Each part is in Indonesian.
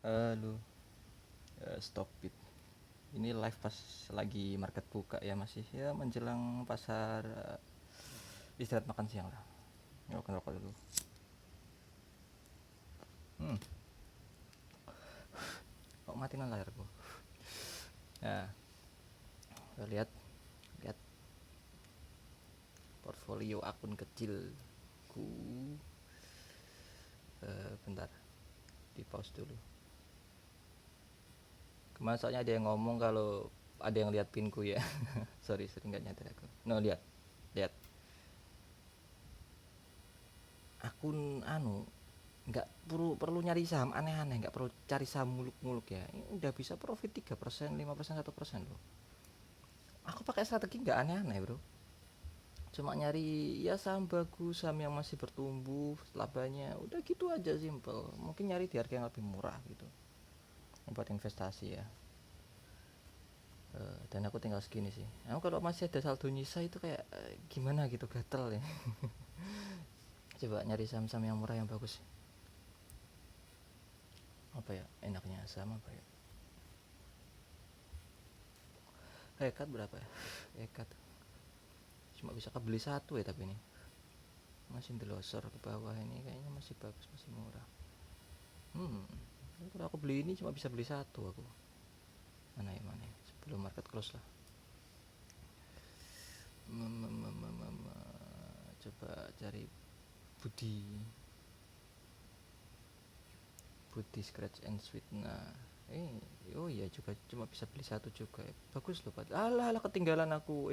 Halo, stop it. Ini live pas lagi market buka ya, masih ya menjelang pasar, istirahat makan siang lah. Ngerokok dulu. Hmm, kok matiin layarku? Nah, lihat lihat portfolio akun kecilku. Bentar, di pause dulu. Kemarin soalnya ada yang ngomong kalau ada yang lihat pinku ya. Sorry, sering nggak nyadar aku. No, lihat, lihat. Akun anu nggak perlu nyari saham aneh-aneh, nggak perlu cari saham muluk-muluk ya. Ini udah bisa profit 3%, 5%, 1% loh. Aku pakai strategi nggak aneh-aneh bro, cuma nyari ya saham bagus, saham yang masih bertumbuh labanya, udah gitu aja, simple. Mungkin nyari di harga yang lebih murah gitu buat investasi ya. Dan aku tinggal segini sih. Aku kalau masih ada saldo nyisa itu kayak gimana gitu, gatel ya. Coba nyari saham-saham yang murah yang bagus. Apa ya enaknya saham apa ya? Hekat berapa ya? Hekat cuma bisa kebeli satu ya, tapi ini masih delosor ke bawah, ini kayaknya masih bagus, masih murah. Kalau aku beli ini cuma bisa beli satu aku. Mana ya sebelum market close lah. Coba cari Budi Budi Scratch and Sweet. Nah, oh iya juga cuma bisa beli satu juga ya. Bagus loh Pak. Alah ketinggalan aku.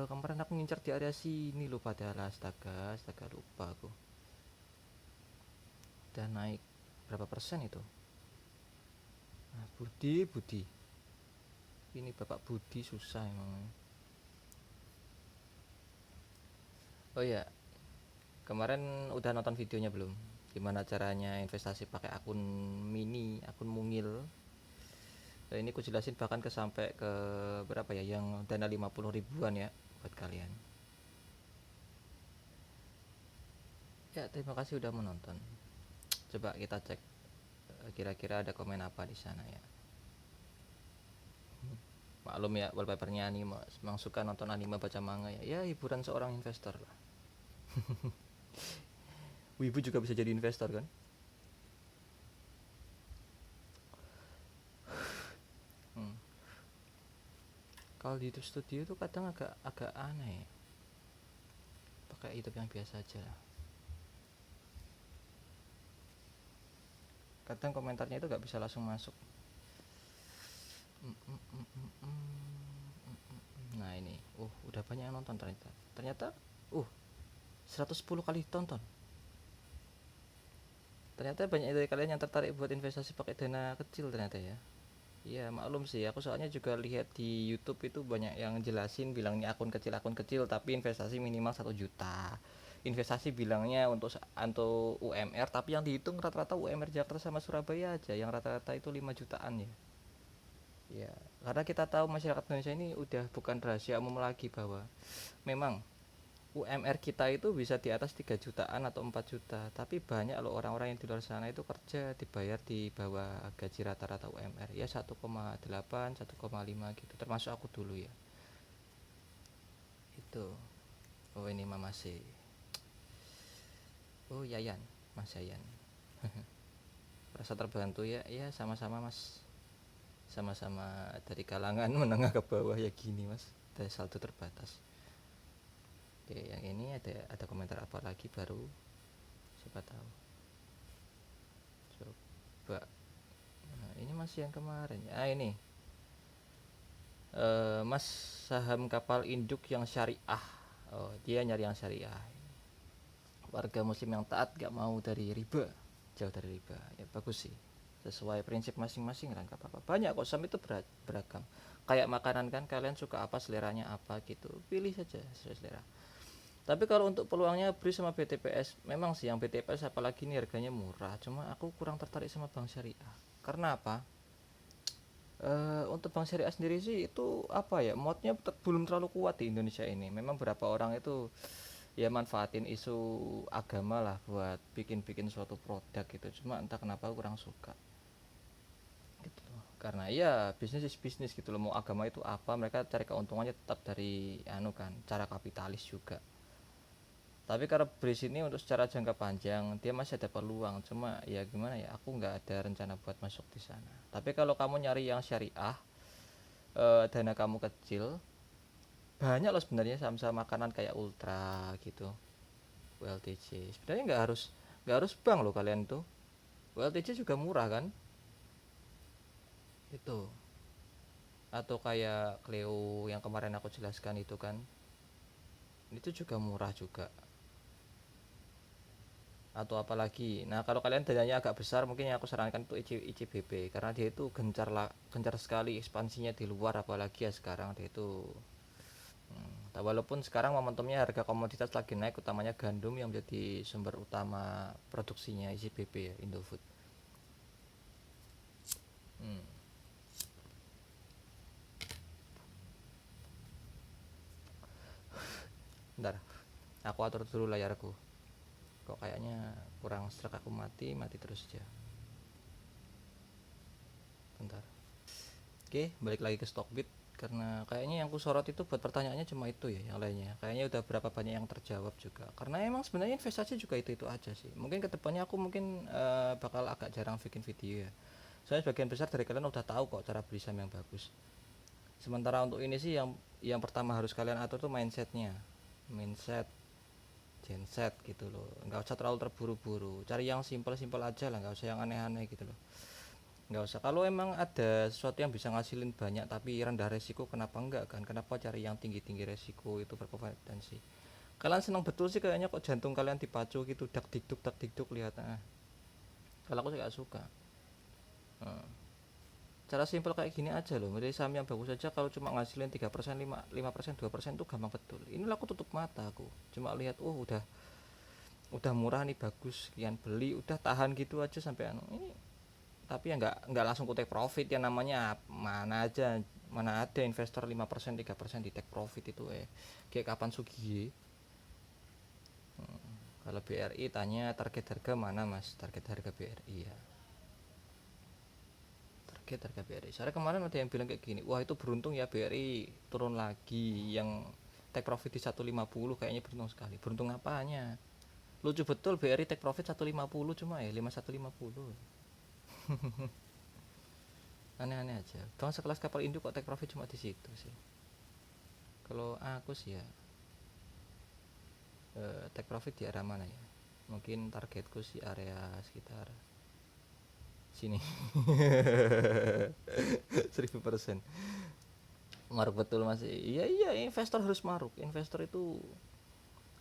Kemarin aku ngincar di area sini loh, padahal astaga lupa aku. Udah naik berapa persen itu? Nah, Budi ini Bapak Budi susah emang. Oh iya, kemarin udah nonton videonya belum? Gimana caranya investasi pakai akun mini, akun mungil? Nah, ini aku jelasin bahkan ke sampai ke berapa ya, yang dana 50 ribuan ya buat kalian. Ya, terima kasih udah menonton. Coba kita cek kira-kira ada komen apa di sana ya. Maklum ya, wallpapernya anime. Memang suka nonton anime, baca manga ya. Ya, hiburan seorang investor lah. Wibu juga bisa jadi investor kan? Hmm. Kalau di YouTube Studio itu kadang agak agak aneh. Pakai YouTube yang biasa aja lah. Kadang komentarnya itu nggak bisa langsung masuk. Nah ini, udah banyak yang nonton ternyata. Ternyata, 110 kali tonton. Ternyata banyak dari kalian yang tertarik buat investasi pakai dana kecil ternyata ya. Iya maklum sih, aku soalnya juga lihat di YouTube itu banyak yang jelasin bilang ini akun kecil tapi investasi minimal 1 juta. Investasi bilangnya untuk UMR, tapi yang dihitung rata-rata UMR Jakarta sama Surabaya aja, yang rata-rata itu 5 jutaan ya. Ya, karena kita tahu masyarakat Indonesia ini udah bukan rahasia umum lagi bahwa memang UMR kita itu bisa di atas 3 jutaan atau 4 juta, tapi banyak loh orang-orang yang di luar sana itu kerja dibayar di bawah gaji rata-rata UMR ya, 1,8 1,5 gitu, termasuk aku dulu ya. Itu. Oh ini mama sih. Oh Yayan, Mas Yayan. Merasa terbantu ya, ya sama-sama Mas, sama-sama dari kalangan menengah ke bawah ya gini Mas, dari saldo terbatas. Oke, yang ini ada komentar apa lagi baru, siapa tahu. Coba. Nah, ini masih yang kemarin ya. Ini Mas, saham kapal induk yang syariah. Oh, dia nyari yang syariah. Warga muslim yang taat, gak mau dari riba, jauh dari riba. Ya bagus sih. Sesuai prinsip masing-masing kan, gak apa-apa. Banyak kok saham itu beragam. Kayak makanan kan, kalian suka apa, seleranya apa gitu. Pilih saja sesuai selera. Tapi kalau untuk peluangnya BRI sama BTPS, memang sih yang BTPS apalagi ini harganya murah. Cuma aku kurang tertarik sama bank syariah. Karena apa? Untuk bank syariah sendiri sih itu apa ya, modnya belum terlalu kuat di Indonesia ini. Memang beberapa orang itu ya manfaatin isu agama lah buat bikin-bikin suatu produk gitu, cuma entah kenapa aku kurang suka gitu loh. Karena ya bisnis is bisnis gitu loh, mau agama itu apa, mereka cari keuntungannya tetap dari anu kan, cara kapitalis juga. Tapi karena bridge ini untuk secara jangka panjang dia masih ada peluang, cuma ya gimana ya, aku nggak ada rencana buat masuk di sana. Tapi kalau kamu nyari yang syariah, dana kamu kecil, banyak loh sebenarnya saham-saham makanan kayak Ultra gitu, WLTJ. Sebenarnya nggak harus bank loh kalian tuh. WLTJ juga murah kan, itu. Atau kayak Cleo yang kemarin aku jelaskan itu kan, itu juga murah juga. Atau apalagi, nah kalau kalian dananya agak besar mungkin yang aku sarankan itu ICBP, karena dia itu gencar sekali ekspansinya di luar, apalagi ya sekarang dia itu walaupun sekarang momentumnya harga komoditas lagi naik, utamanya gandum yang menjadi sumber utama produksinya ICBP ya, Indofood. hmm. Bentar, aku atur dulu layarku, kok kayaknya kurang serak, aku mati terus aja. Bentar. Oke, balik lagi ke Stockbit, karena kayaknya yang ku sorot itu buat pertanyaannya cuma itu ya, yang lainnya kayaknya udah berapa banyak yang terjawab juga, karena emang sebenarnya investasi juga itu aja sih. Mungkin kedepannya aku mungkin bakal agak jarang bikin video ya, soalnya sebagian besar dari kalian udah tahu kok cara beli saham yang bagus. Sementara untuk ini sih yang pertama harus kalian atur tuh mindsetnya, mindset genset gitu loh. Nggak usah terlalu terburu-buru, cari yang simple-simple aja lah, nggak usah yang aneh-aneh gitu loh. Nggak usah, kalau emang ada sesuatu yang bisa ngasilin banyak tapi rendah resiko, kenapa enggak kan, kenapa cari yang tinggi-tinggi resiko itu berpotensi. Kalian senang betul sih kayaknya kok, jantung kalian dipacu gitu, dak dikduk lihat. Kalau aku sih gak suka. Nah, cara simpel kayak gini aja loh, milih saham yang bagus aja kalau cuma ngasilin 3%, 5%, 2% tuh gampang betul. Inilah aku tutup mata, aku cuma lihat, oh udah murah nih, bagus, sekian beli, udah tahan gitu aja sampai anu ini. Tapi ya nggak langsung ku take profit, yang namanya mana ada investor 5% 3% di take profit itu kayak kapan Sugi. Kalau BRI tanya target harga mana mas, target harga BRI ya, target harga BRI soalnya kemarin ada yang bilang kayak gini, wah itu beruntung ya BRI turun lagi, yang take profit di 150 kayaknya beruntung sekali. Beruntung apanya, lucu betul BRI take profit 150 cuma 5150. Aneh-aneh aja bang, sekelas kapal induk kok take profit cuma di situ sih. Kalau aku sih ya take profit di area mana ya, mungkin targetku sih area sekitar sini. 1000%. Maruk betul masih, iya iya, investor harus maruk, investor itu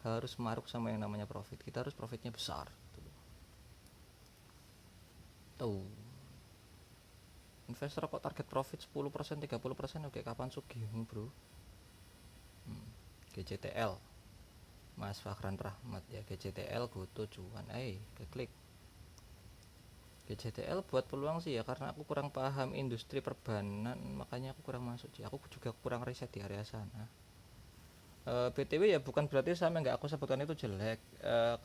harus maruk sama yang namanya profit, kita harus profitnya besar tuh. Investor kok target profit 10%, 30%, oke kapan sugih bro. GCTL Mas Fakran Rahmat ya, GCTL goto cuan, klik GCTL buat peluang sih ya, karena aku kurang paham industri perbanan, makanya aku kurang masuk sih, aku juga kurang riset di area sana. BTW ya bukan berarti saham yang nggak aku sebutkan itu jelek,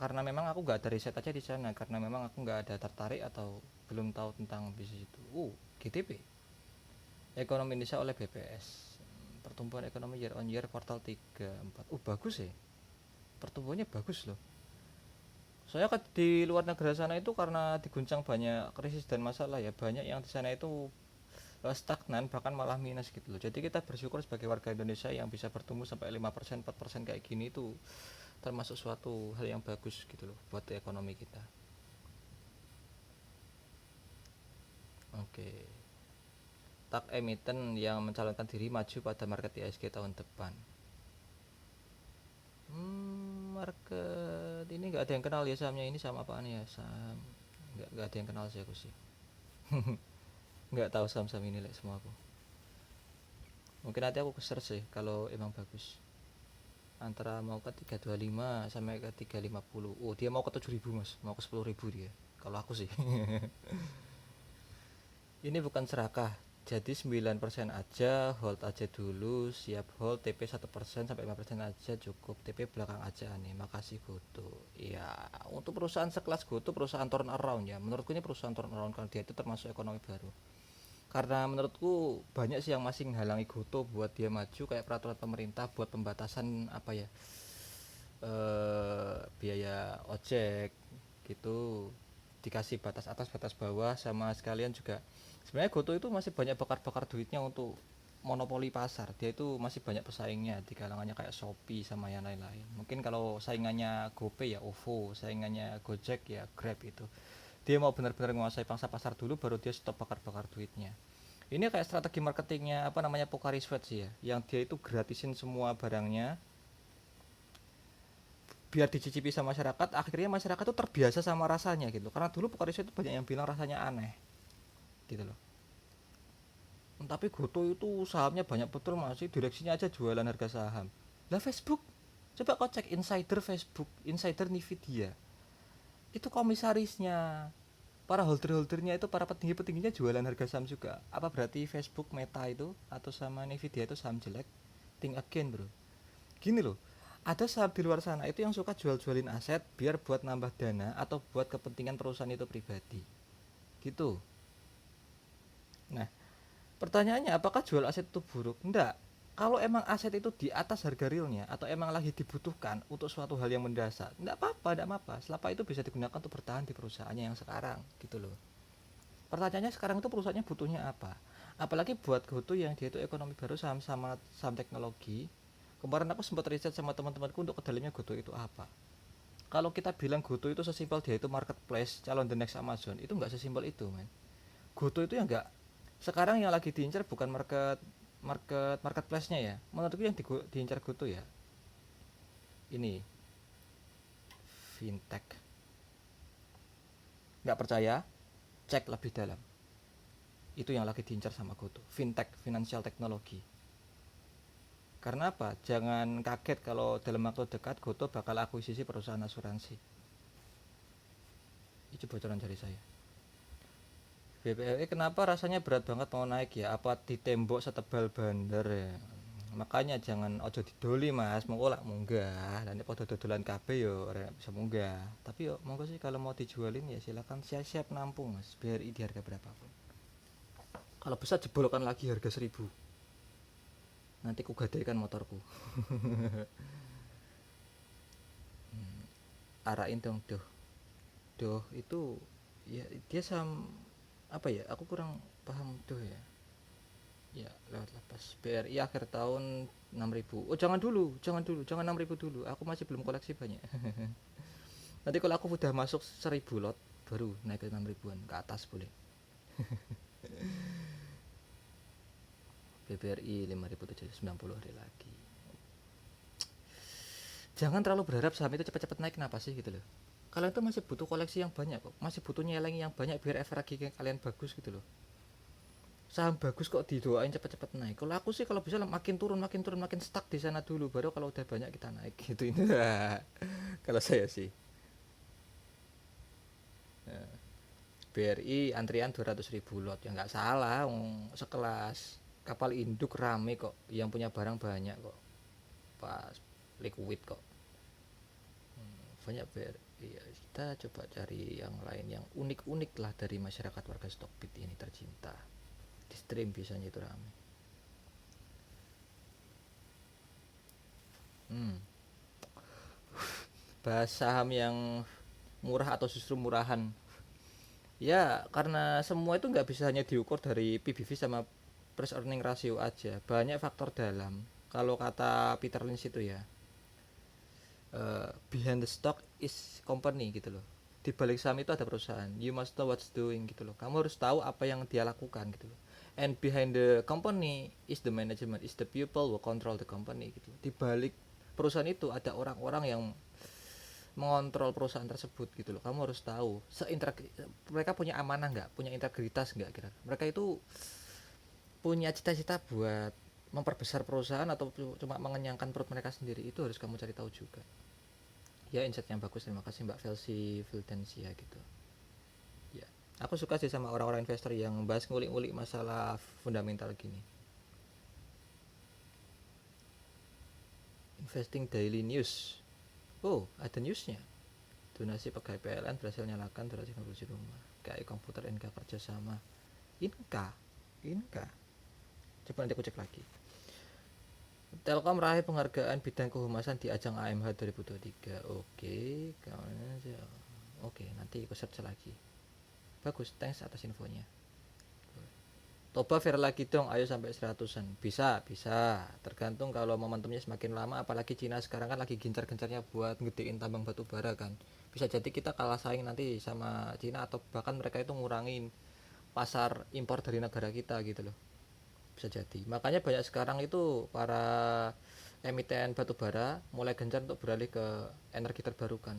karena memang aku nggak ada riset aja di sana, karena memang aku nggak ada tertarik atau belum tahu tentang bisnis itu. GTP, ekonomi Indonesia oleh BPS, pertumbuhan ekonomi year on year kuartal 3 4, bagus ya, pertumbuhannya bagus loh. Soalnya kan di luar negara sana itu karena diguncang banyak krisis dan masalah ya, banyak yang di sana itu stagnan bahkan malah minus gitu loh. Jadi kita bersyukur sebagai warga Indonesia yang bisa bertumbuh sampai 5% 4% kayak gini itu termasuk suatu hal yang bagus gitu loh buat ekonomi kita. Oke. Tak emiten yang mencalonkan diri maju pada market ISG tahun depan. Market ini nggak ada yang kenal ya sahamnya, ini sama apaan ya, saham nggak ada yang kenal sih aku sih. Nggak tahu saham-saham ini like semua aku. Mungkin nanti aku search sih kalau emang bagus. Antara mau ke 325 sampai ke 350. Dia mau ke 7.000 mas, mau ke 10.000 dia kalau aku sih. Ini bukan serakah, Jadi 9% aja, hold aja dulu, siap hold TP 1% sampai 5% aja cukup. TP belakang aja nih. Makasih Goto. Ya, untuk perusahaan sekelas Goto, perusahaan turnaround ya. Menurutku ini perusahaan turnaround karena dia itu termasuk ekonomi baru. Karena menurutku banyak sih yang masih menghalangi Goto buat dia maju, kayak peraturan pemerintah buat pembatasan apa ya, biaya ojek gitu, dikasih batas atas batas bawah, sama sekalian juga sebenarnya Goto itu masih banyak bakar-bakar duitnya untuk monopoli pasar. Dia itu masih banyak pesaingnya di kalangannya kayak Shopee sama yang lain-lain. Mungkin kalau saingannya GoPay ya OVO, saingannya Gojek ya Grab itu. Dia mau benar-benar menguasai pangsa pasar dulu baru dia stop bakar-bakar duitnya. Ini kayak strategi marketingnya apa namanya Pocari Sweat sih ya, yang dia itu gratisin semua barangnya biar dicicipi sama masyarakat. Akhirnya masyarakat tuh terbiasa sama rasanya gitu, karena dulu Pocari Sweat itu banyak yang bilang rasanya aneh gitu loh. Tapi Goto itu sahamnya banyak betul, masih direksinya aja jualan harga saham. Lah Facebook, coba kau cek insider Facebook, insider Nvidia, itu komisarisnya, para holder-holdernya itu, para petinggi-petingginya jualan harga saham juga. Apa berarti Facebook, Meta itu atau sama Nvidia itu saham jelek? Think again bro. Gini loh, ada saham di luar sana itu yang suka jual-jualin aset biar buat nambah dana atau buat kepentingan perusahaan itu pribadi gitu. Nah, pertanyaannya apakah jual aset itu buruk? Enggak. Kalau emang aset itu di atas harga realnya atau emang lagi dibutuhkan untuk suatu hal yang mendasar, enggak apa-apa, enggak apa-apa. Selama itu bisa digunakan untuk bertahan di perusahaannya yang sekarang gitu loh. Pertanyaannya sekarang itu perusahaannya butuhnya apa? Apalagi buat Goto yang dia itu ekonomi baru, saham sama saham teknologi. Kemarin aku sempat riset sama teman-temanku untuk kedalamnya Goto itu apa. Kalau kita bilang Goto itu sesimpel dia itu marketplace calon the next Amazon, itu nggak sesimpel itu man. Goto itu yang nggak, sekarang yang lagi diincar bukan marketplace-nya ya. Menurutku yang diincar Goto ya ini fintech. Nggak percaya? Cek lebih dalam. Itu yang lagi diincar sama Goto, fintech, financial technology. Karena apa? Jangan kaget kalau dalam waktu dekat Goto bakal akuisisi perusahaan asuransi. Itu bocoran dari saya. BPLE kenapa rasanya berat banget mau naik ya? Apa di tembok setebal bandar ya? Makanya jangan ojo didoli mas, monggo lah munggah. Dan pada dodolan KB yo bisa munggah. Tapi yo monggo sih kalau mau dijualin ya silakan, siap-siap nampung mas. BRI di harga berapapun. Kalau bisa jebolkan lagi harga 1000. Nanti ku gadaikan motorku. Arahin dong doh. Doh itu ya dia saham apa ya? Aku kurang paham doh ya. Ya lewat lapas BRI akhir tahun 6.000. Oh jangan dulu, jangan 6.000 dulu, aku masih belum koleksi banyak. Nanti kalau aku udah masuk 1.000 lot baru naik ke 6.000-an ke atas boleh. BBRI 5.790 hari lagi. Jangan terlalu berharap saham itu cepat-cepat naik, kenapa sih gitu loh. Kalian tuh masih butuh koleksi yang banyak kok, masih butuh nyeleng yang banyak biar average kalian bagus gitu loh. Saham bagus kok didoain cepet-cepet naik. Kalau aku sih kalau bisa makin turun makin stuck di sana dulu, baru kalau udah banyak kita naik gitu ini. Kalau saya sih. BRI antrian 200.000 lot ya nggak salah, sekelas kapal induk rame kok, yang punya barang banyak kok, pas liquid kok. Banyak BRI ya, kita coba cari yang lain yang unik-unik lah dari masyarakat warga Stockbit ini tercinta. Di stream biasanya itu rame. Bahas saham yang murah atau justru murahan ya, karena semua itu nggak bisa hanya diukur dari PBV sama price earning ratio aja, banyak faktor dalam. Kalau kata Peter Lynch itu ya, behind the stock is company gitu loh. Di balik saham itu ada perusahaan, you must know what's doing gitu loh, kamu harus tahu apa yang dia lakukan gitu loh. And behind the company is the management, is the people who control the company gitu. Di balik perusahaan itu ada orang-orang yang mengontrol perusahaan tersebut gitu loh. Kamu harus tahu mereka punya amanah nggak, punya integritas nggak, kira mereka itu punya cita-cita buat memperbesar perusahaan atau cuma mengenyangkan perut mereka sendiri. Itu harus kamu cari tahu juga ya. Insight yang bagus, terima kasih Mbak Velsi Vildensia gitu ya. Aku suka sih sama orang-orang investor yang bahas ngulik-ngulik masalah fundamental gini. Investing Daily News. Oh, ada newsnya. Donasi pegawai PLN berhasil nyalakan donasi konstruksi rumah. KI komputer NK kerjasama. Inka. Coba nanti aku cek lagi. Telkom meraih penghargaan bidang kehumasan di ajang AMH 2023. Oke, kawan aja. Oke, nanti aku search lagi. Bagus, thanks atas infonya. Toba fair lagi dong, ayo sampai 100-an. Bisa. Tergantung kalau momentumnya semakin lama, apalagi Cina sekarang kan lagi gencar-gencarnya buat ngedein tambang batu bara kan. Bisa jadi kita kalah saing nanti sama Cina atau bahkan mereka itu ngurangin pasar impor dari negara kita gitu loh. Bisa jadi. Makanya banyak sekarang itu para emiten batu bara mulai gencar untuk beralih ke energi terbarukan.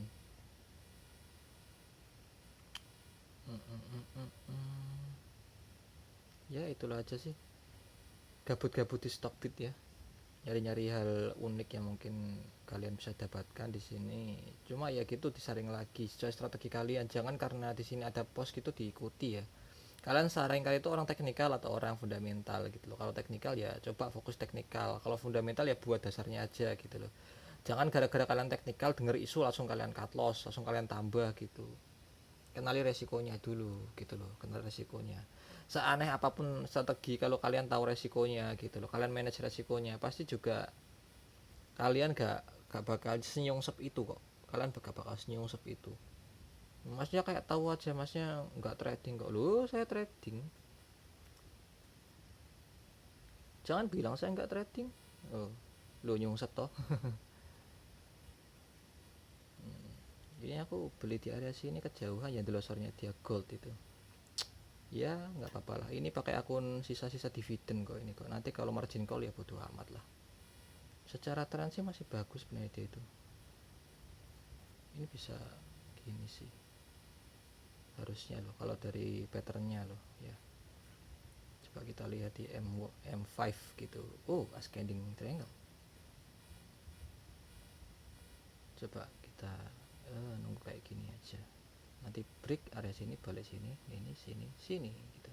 Ya itulah aja sih, gabut-gabut di Stockbit ya, nyari-nyari hal unik yang mungkin kalian bisa dapatkan di sini. Cuma ya gitu, disaring lagi sesuai strategi kalian, jangan karena di sini ada post gitu diikuti ya. Kalian saring kali itu orang teknikal atau orang fundamental gitu loh. Kalau teknikal ya coba fokus teknikal, kalau fundamental ya buat dasarnya aja gitu loh. Jangan gara-gara kalian teknikal denger isu langsung kalian cut loss, langsung kalian tambah gitu. Kenali resikonya dulu gitu loh, kenali resikonya. Seaneh apapun strategi, kalau kalian tahu resikonya gitu loh, kalian manage resikonya, pasti juga kalian gak bakal senyungsep itu kok. Kalian gak bakal senyungsep itu. Masnya kayak tahu aja, masnya nggak trading kok. Loh, saya trading. Jangan bilang saya nggak trading. Oh, lo nyungsep toh. Ini aku beli di area sini kejauhan ya, delosornya dia gold itu. Ya nggak apa-apa lah, ini pakai akun sisa-sisa dividen kok ini kok. Nanti kalau margin call ya bodo amat lah. Secara tren sih masih bagus sebenarnya dia itu. Ini bisa gini sih harusnya loh, kalau dari patternnya loh ya. Coba kita lihat di M5 gitu. Oh, ascending triangle. Coba kita nunggu kayak gini aja. Nanti break area sini, balik sini, ini sini gitu.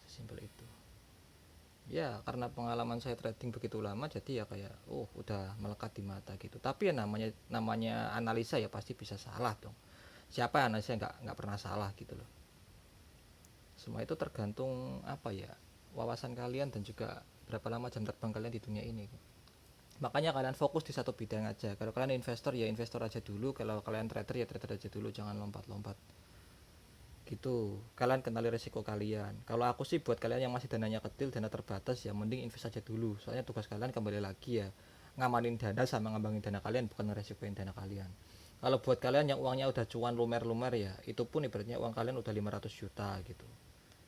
Sesimpel itu. Ya karena pengalaman saya trading begitu lama, jadi ya kayak udah melekat di mata gitu. Tapi ya namanya analisa ya pasti bisa salah dong. Siapa yang analisa nggak pernah salah gitu loh. Semua itu tergantung apa ya, wawasan kalian dan juga berapa lama jam terbang kalian di dunia ini. Makanya kalian fokus di satu bidang aja. Kalau kalian investor ya investor aja dulu, kalau kalian trader ya trader aja dulu, jangan lompat-lompat gitu. Kalian kenali resiko kalian. Kalau aku sih buat kalian yang masih dananya kecil, dana terbatas, ya mending invest aja dulu. Soalnya tugas kalian kembali lagi ya ngamanin dana sama ngembangin dana kalian, bukan resikoin dana kalian. Kalau buat kalian yang uangnya udah cuan lumer-lumer ya, itu pun ibaratnya uang kalian udah 500 juta gitu.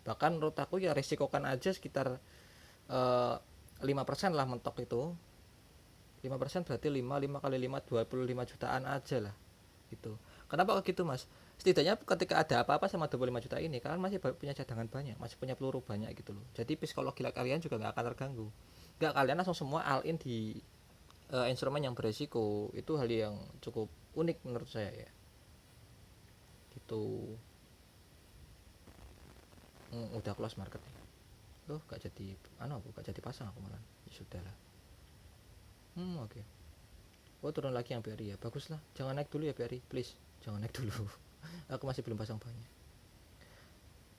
Bahkan menurut aku ya resikokan aja sekitar 5% lah mentok itu. 5% berarti 5 kali 5 25 jutaan aja lah gitu. Kenapa kok gitu mas? Setidaknya ketika ada apa-apa sama 25 juta ini, kalian masih punya cadangan banyak, masih punya peluru banyak gitu loh. Jadi psikologi kalian juga nggak akan terganggu. Nggak kalian langsung semua all in di instrumen yang beresiko. Itu hal yang cukup unik menurut saya ya gitu. Udah close market nih. Loh gak jadi aku gak jadi pasang aku malah. Ya sudah lah. Oke. Turun lagi yang BRI ya, bagus lah. Jangan naik dulu ya BRI, please. Jangan naik dulu. Aku masih belum pasang banyak.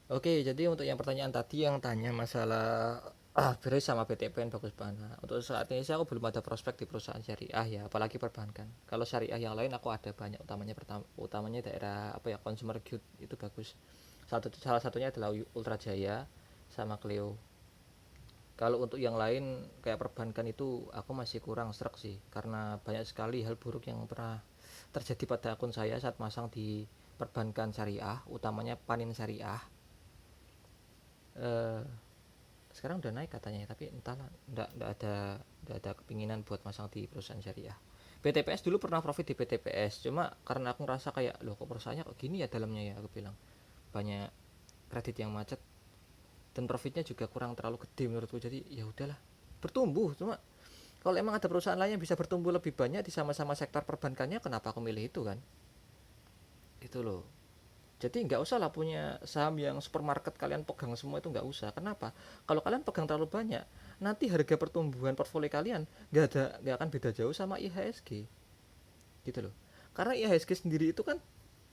Oke, jadi untuk yang pertanyaan tadi yang tanya masalah BRI sama BTPN bagus mana. Untuk saat ini sih aku belum ada prospek di perusahaan syariah ya, apalagi perbankan. Kalau syariah yang lain aku ada banyak, utamanya daerah consumer good itu bagus. Salah satunya adalah Ultra Jaya sama Clio. Kalau untuk yang lain kayak perbankan itu aku masih kurang serak sih, karena banyak sekali hal buruk yang pernah terjadi pada akun saya saat masang di perbankan syariah, utamanya Panin Syariah. Sekarang udah naik katanya, tapi entahlah, enggak ada kepinginan buat masang di perusahaan syariah. BTPS dulu pernah profit di BTPS, cuma karena aku ngerasa kayak loh kok perusahaannya kok gini ya dalamnya ya, aku bilang banyak kredit yang macet dan profitnya juga kurang terlalu gede menurutku, jadi ya udahlah, bertumbuh. Cuma kalau emang ada perusahaan lain yang bisa bertumbuh lebih banyak di sama-sama sektor perbankannya, kenapa aku milih itu kan, itu loh. Jadi nggak usah lah punya saham yang supermarket kalian pegang semua, itu nggak usah. Kenapa? Kalau kalian pegang terlalu banyak, nanti harga pertumbuhan portfolio kalian nggak akan beda jauh sama IHSG, gitu loh. Karena IHSG sendiri itu kan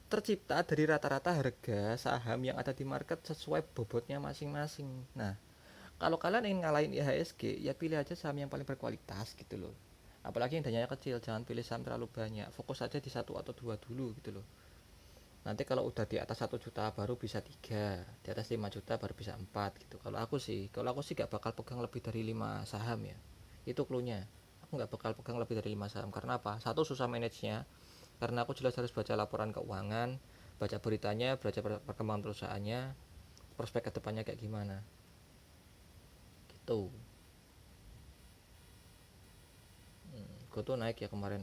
tercipta dari rata-rata harga saham yang ada di market sesuai bobotnya masing-masing. Nah, kalau kalian ingin ngalahin IHSG, ya pilih aja saham yang paling berkualitas gitu loh. Apalagi yang dananya kecil, jangan pilih saham terlalu banyak. Fokus aja di satu atau dua dulu gitu loh. Nanti kalau udah di atas 1 juta baru bisa 3, di atas 5 juta baru bisa 4 gitu. Kalau aku sih gak bakal pegang lebih dari 5 saham ya. Itu cluenya. Aku gak bakal pegang lebih dari 5 saham. Karena apa? Satu, susah manage-nya. Karena aku jelas harus baca laporan keuangan, baca beritanya, baca perkembangan perusahaannya, prospek kedepannya kayak gimana. Gitu. Goto naik ya kemarin.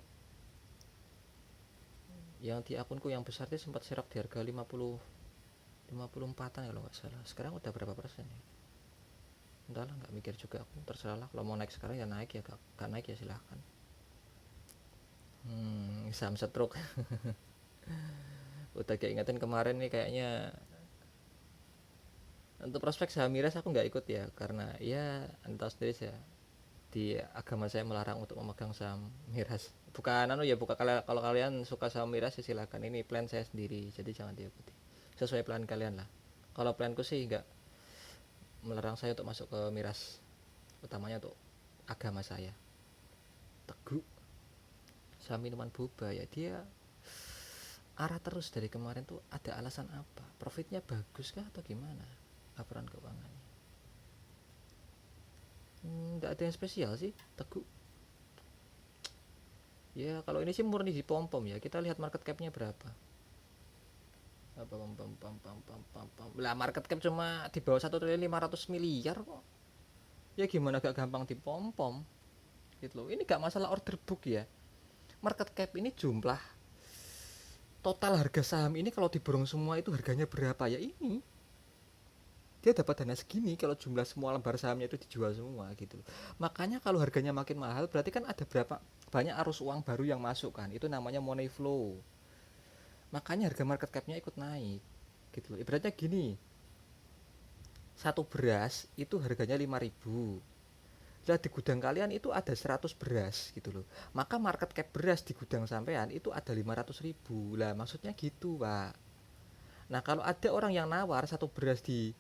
Yang di akunku yang besar itu sempat serok di harga 54-an kalau nggak salah. Sekarang udah berapa persen ya? Entahlah, nggak mikir juga aku. Terserah lah, kalau mau naik sekarang ya naik, ya gak naik ya silahkan. Saham setruk. Udah kayak ingetin kemarin nih kayaknya. Untuk prospek saham miras aku nggak ikut ya, karena ya entah sendiri ya, di agama saya melarang untuk memegang saham miras. Bukan bukan, kalau kalian suka saham miras ya silakan, ini plan saya sendiri, jadi jangan diikuti. Sesuai plan kalian lah. Kalau planku sih nggak melarang saya untuk masuk ke miras, utamanya untuk agama saya. Teguh, saham minuman boba ya, dia arah terus dari kemarin tuh, ada alasan apa? Profitnya bagus kah atau gimana? Laporan keuangannya nggak ada yang spesial sih, Teguh. Ya kalau ini sih murni di pom pom ya, kita lihat market capnya berapa. Lah market cap cuma di bawah 1.500 triliun kok. Ya gimana gak gampang di pom pom gitu loh. Ini gak masalah order book ya. Market cap ini jumlah total harga saham ini, kalau diborong semua itu harganya berapa ya, ini dia dapat dana segini kalau jumlah semua lembar sahamnya itu dijual semua gitu. Makanya kalau harganya makin mahal berarti kan ada berapa banyak arus uang baru yang masuk kan, itu namanya money flow. Makanya harga market capnya ikut naik gitu loh. Ibaratnya gini, satu beras itu harganya 5.000, lah di gudang kalian itu ada 100 beras gitu loh, maka market cap beras di gudang sampean itu ada 500.000 lah, maksudnya gitu pak. Nah kalau ada orang yang nawar satu beras di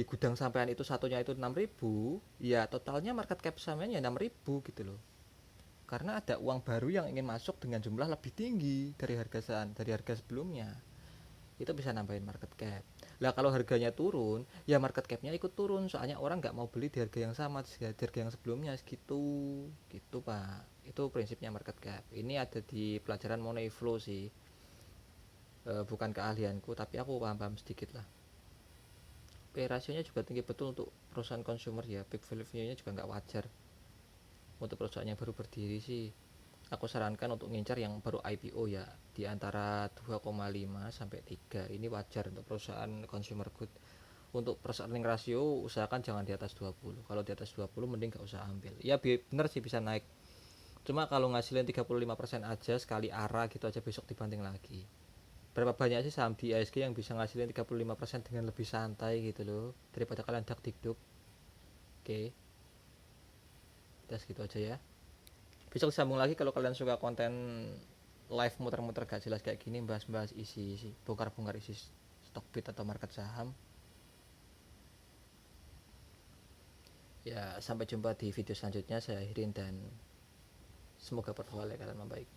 gudang sampean itu, satunya itu 6.000, ya totalnya market cap sampean ya 6.000 gitu loh, karena ada uang baru yang ingin masuk dengan jumlah lebih tinggi dari harga sebelumnya, itu bisa nambahin market cap. Lah kalau harganya turun ya market capnya ikut turun, soalnya orang nggak mau beli di harga yang sama, di harga yang sebelumnya segitu gitu pak. Itu prinsipnya market cap. Ini ada di pelajaran money flow sih, bukan keahlianku tapi aku paham-paham sedikit lah. P rasionya juga tinggi betul untuk perusahaan consumer ya, peak value nya juga nggak wajar. Untuk perusahaan yang baru berdiri sih aku sarankan untuk ngincar yang baru IPO ya, di antara 2,5 sampai 3, ini wajar untuk perusahaan consumer good. Untuk perusahaan earning ratio usahakan jangan di atas 20. Kalau di atas 20 mending gak usah ambil. Ya bener sih bisa naik, cuma kalau ngasilin 35% aja sekali arah gitu aja, besok dibanting lagi. Berapa banyak sih saham di ISG yang bisa ngasilin 35% dengan lebih santai gitu loh, daripada kalian dak dikduk. Oke, kita segitu aja ya. Besok sambung lagi kalau kalian suka konten live muter-muter gak jelas kayak gini, bahas-bahas isi bongkar-bongkar isi stock bit atau market saham. Ya sampai jumpa di video selanjutnya, saya akhirin dan semoga portfolio kalian membaik.